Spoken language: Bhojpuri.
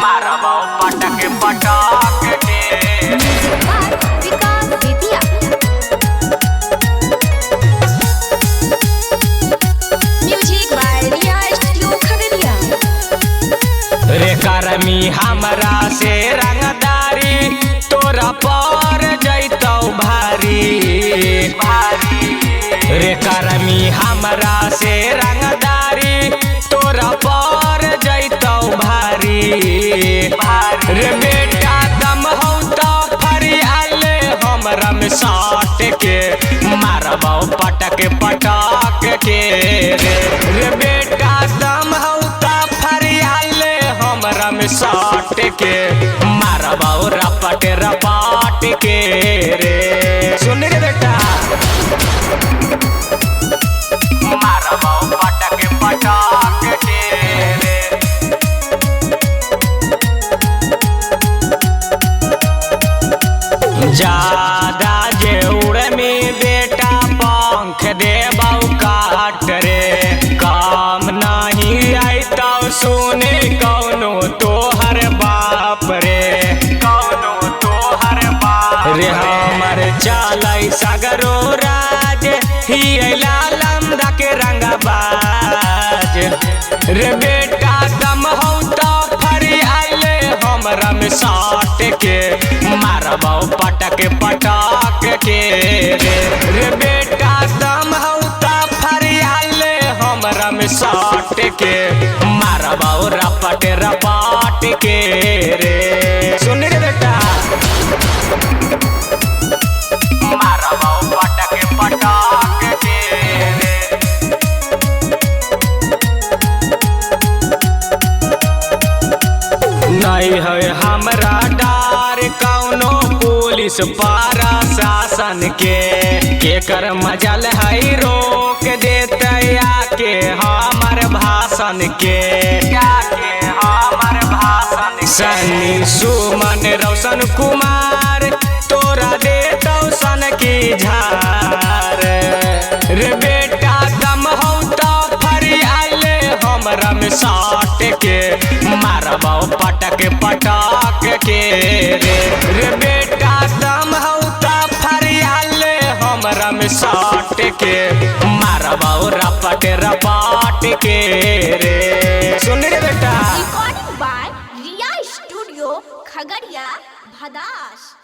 मारबो पटके पटाक के Vikas Bettiah music by Riya studio Khagaria. रे करमी हमरा से रंगदारी तोरा पर जैतौ भारी रे करमी हमरा से रंगदारी तोरा पर जैतौ भारी रे बेटा दम हौ तो फरियाले हमरा में साट के मारबो पटक के रे बेटा दम हौ तो फरियाले हमरा में साट के मारबो रपट के रे सुन रे बेटा मारबो पटक के रे ज्यादा जे उड़ में बेटा पंख देबौ काट रे काम नहीं आइतौ सुने कौनो तोहर बाप रे रे हमर चलै सगरो राज ही लालम के रंगबाज रे बेटा दम हौ तो फरियाले हमरा में साट के मारबो पटक के रे बेटा दम हौ तो फरियाले हमरा में साट के मारबो रपट के रे सुन रे बेटा मारबो पटक के रे नहीं है हमरा डर कौनो पुलिस पारा शासन के कर मजल है रोक देते आके हमर भाषण के सन्नी सुमन रोशन कुमार तोरा देतौ सन की झार रे बेटा दम हौ तो फरियाले हमरा में साट के मारबो पटक के रे बेटा दम हौ तो फरियाले हमरा में साट के मारबो रपट के रे सुन रे बेटा recording by Riya studio Khagaria Bhadas.